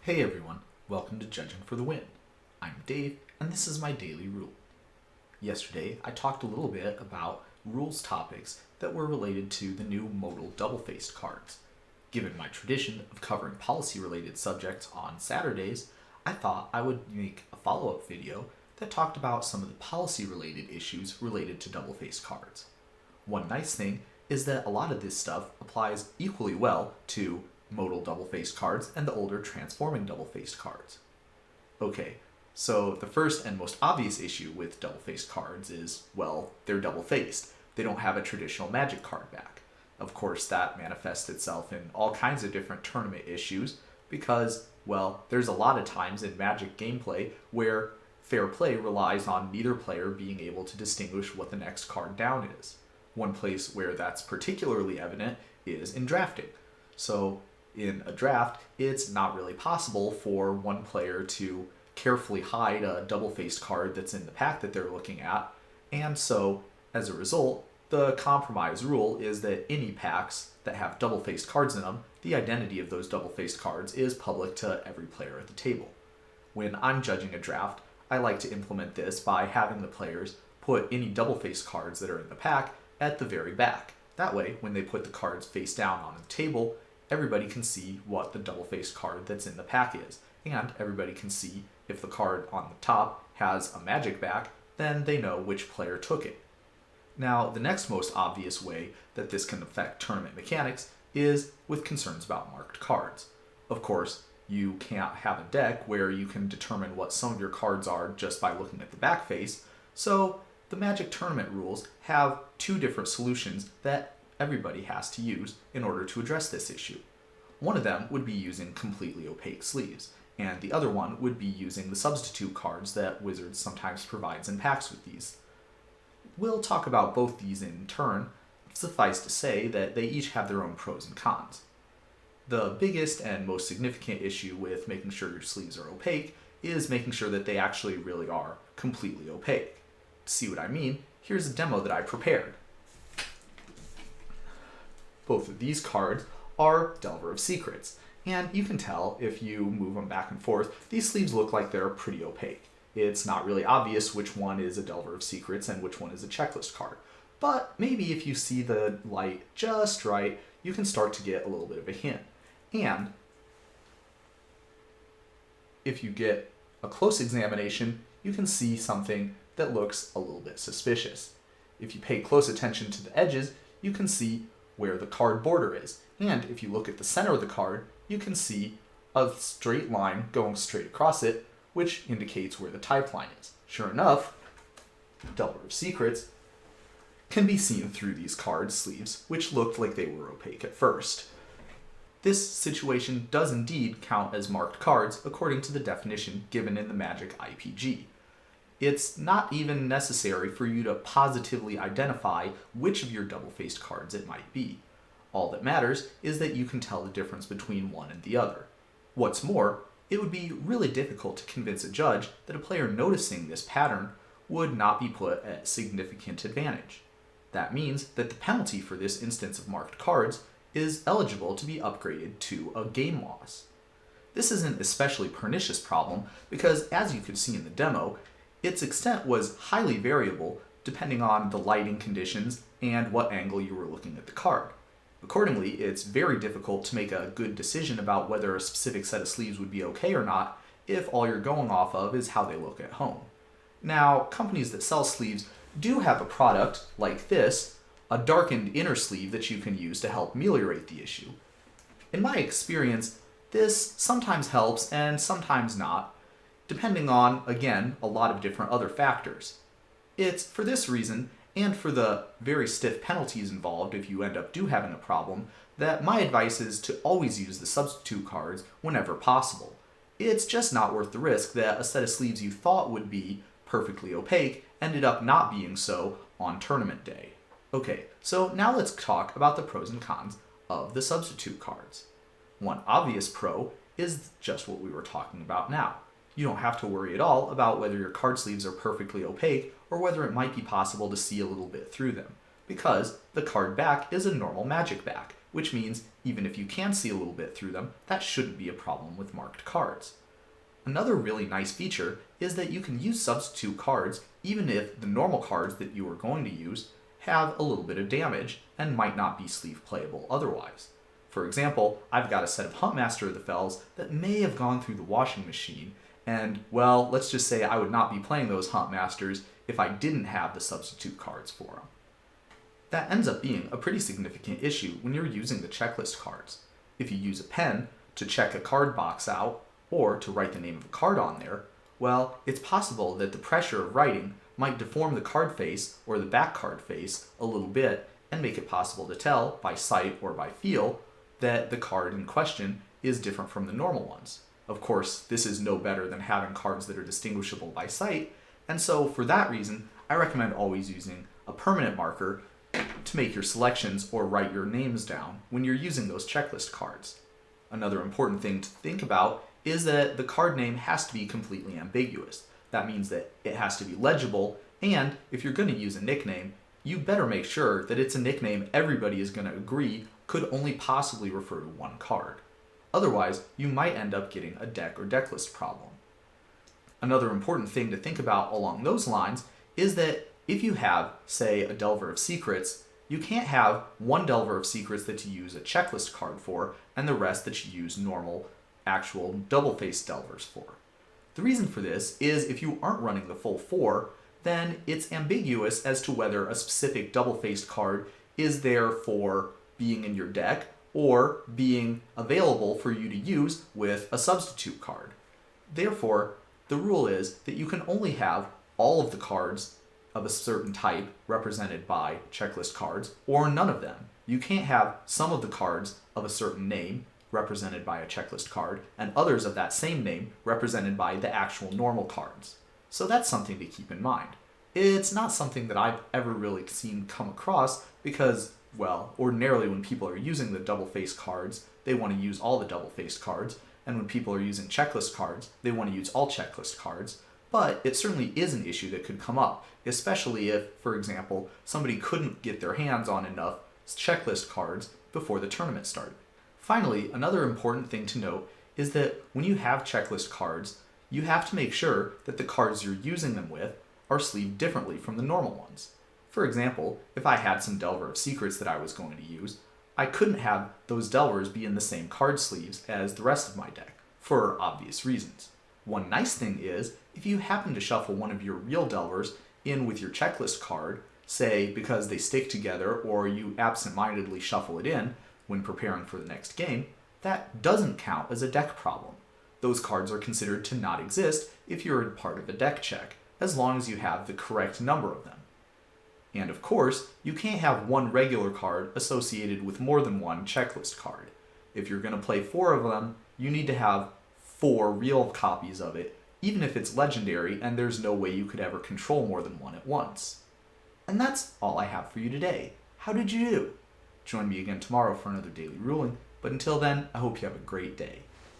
Hey everyone, welcome to Judging for the Win. I'm Dave, and this is my daily rule. Yesterday, I talked a little bit about rules topics that were related to the new modal double-faced cards. Given my tradition of covering policy-related subjects on Saturdays, I thought I would make a follow-up video that talked about some of the policy-related issues related to double-faced cards. One nice thing is that a lot of this stuff applies equally well to modal double-faced cards and the older transforming double-faced cards. Okay, so the first and most obvious issue with double-faced cards is, well, they're double-faced. They don't have a traditional magic card back. Of course, that manifests itself in all kinds of different tournament issues because, well, there's a lot of times in Magic gameplay where fair play relies on neither player being able to distinguish what the next card down is. One place where that's particularly evident is in drafting. So in a draft, it's not really possible for one player to carefully hide a double-faced card that's in the pack that they're looking at, and so, as a result, the compromise rule is that any packs that have double-faced cards in them, the identity of those double-faced cards is public to every player at the table. When I'm judging a draft, I like to implement this by having the players put any double-faced cards that are in the pack at the very back. That way, when they put the cards face down on the table, everybody can see what the double-faced card that's in the pack is, and everybody can see if the card on the top has a magic back, then they know which player took it. Now, the next most obvious way that this can affect tournament mechanics is with concerns about marked cards. Of course, you can't have a deck where you can determine what some of your cards are just by looking at the back face, so the Magic tournament rules have two different solutions that everybody has to use in order to address this issue. One of them would be using completely opaque sleeves, and the other one would be using the substitute cards that Wizards sometimes provides in packs with these. We'll talk about both these in turn. Suffice to say that they each have their own pros and cons. The biggest and most significant issue with making sure your sleeves are opaque is making sure that they actually really are completely opaque. To see what I mean, here's a demo that I prepared. Both of these cards are Delver of Secrets, and you can tell if you move them back and forth, these sleeves look like they're pretty opaque. It's not really obvious which one is a Delver of Secrets and which one is a checklist card, but maybe if you see the light just right, you can start to get a little bit of a hint. And if you get a close examination, you can see something that looks a little bit suspicious. If you pay close attention to the edges, you can see where the card border is. And if you look at the center of the card, you can see a straight line going straight across it, which indicates where the type line is. Sure enough, Delver of Secrets can be seen through these card sleeves, which looked like they were opaque at first. This situation does indeed count as marked cards according to the definition given in the Magic IPG. It's not even necessary for you to positively identify which of your double-faced cards it might be. All that matters is that you can tell the difference between one and the other. What's more, it would be really difficult to convince a judge that a player noticing this pattern would not be put at significant advantage. That means that the penalty for this instance of marked cards is eligible to be upgraded to a game loss. This is an especially pernicious problem because, as you could see in the demo, its extent was highly variable depending on the lighting conditions and what angle you were looking at the card. Accordingly, it's very difficult to make a good decision about whether a specific set of sleeves would be okay or not if all you're going off of is how they look at home. Now, companies that sell sleeves do have a product like this, a darkened inner sleeve that you can use to help ameliorate the issue. In my experience, this sometimes helps and sometimes not, depending on, again, a lot of different other factors. It's for this reason, and for the very stiff penalties involved if you end up having a problem, that my advice is to always use the substitute cards whenever possible. It's just not worth the risk that a set of sleeves you thought would be perfectly opaque ended up not being so on tournament day. Okay, so now let's talk about the pros and cons of the substitute cards. One obvious pro is just what we were talking about now. You don't have to worry at all about whether your card sleeves are perfectly opaque or whether it might be possible to see a little bit through them. because the card back is a normal magic back, which means even if you can see a little bit through them, that shouldn't be a problem with marked cards. Another really nice feature is that you can use substitute cards even if the normal cards that you are going to use have a little bit of damage and might not be sleeve playable otherwise. For example, I've got a set of Huntmaster of the Fells that may have gone through the washing machine, and well, let's just say I would not be playing those Huntmasters if I didn't have the substitute cards for them. That ends up being a pretty significant issue when you're using the checklist cards. If you use a pen to check a card box out, or to write the name of a card on there, well, it's possible that the pressure of writing might deform the card face or the back card face a little bit and make it possible to tell by sight or by feel that the card in question is different from the normal ones. Of course, this is no better than having cards that are distinguishable by sight, and so for that reason, I recommend always using a permanent marker to make your selections or write your names down when you're using those checklist cards. Another important thing to think about is that the card name has to be completely ambiguous. That means that it has to be legible, and if you're going to use a nickname, you better make sure that it's a nickname everybody is going to agree could only possibly refer to one card. Otherwise, you might end up getting a deck or deck list problem. Another important thing to think about along those lines is that if you have, say, a Delver of Secrets, you can't have one Delver of Secrets that you use a checklist card for and the rest that you use normal, actual double-faced Delvers for. The reason for this is if you aren't running the full 4, then it's ambiguous as to whether a specific double-faced card is there for being in your deck or being available for you to use with a substitute card. Therefore, the rule is that you can only have all of the cards of a certain type represented by checklist cards or none of them. You can't have some of the cards of a certain name represented by a checklist card and others of that same name represented by the actual normal cards. So that's something to keep in mind. It's not something that I've ever really seen come across because, well, ordinarily when people are using the double-faced cards, they want to use all the double-faced cards, and when people are using checklist cards, they want to use all checklist cards. But it certainly is an issue that could come up, especially if, for example, somebody couldn't get their hands on enough checklist cards before the tournament started. Finally, another important thing to note is that when you have checklist cards, you have to make sure that the cards you're using them with are sleeved differently from the normal ones. For example, if I had some Delver of Secrets that I was going to use, I couldn't have those Delvers be in the same card sleeves as the rest of my deck, for obvious reasons. One nice thing is, if you happen to shuffle one of your real Delvers in with your checklist card, say because they stick together or you absent-mindedly shuffle it in when preparing for the next game, that doesn't count as a deck problem. Those cards are considered to not exist if you're part of a deck check, as long as you have the correct number of them. And of course, you can't have one regular card associated with more than one checklist card. If you're going to play 4 of them, you need to have 4 real copies of it, even if it's legendary and there's no way you could ever control more than one at once. And that's all I have for you today. How did you do? Join me again tomorrow for another daily ruling, but until then, I hope you have a great day.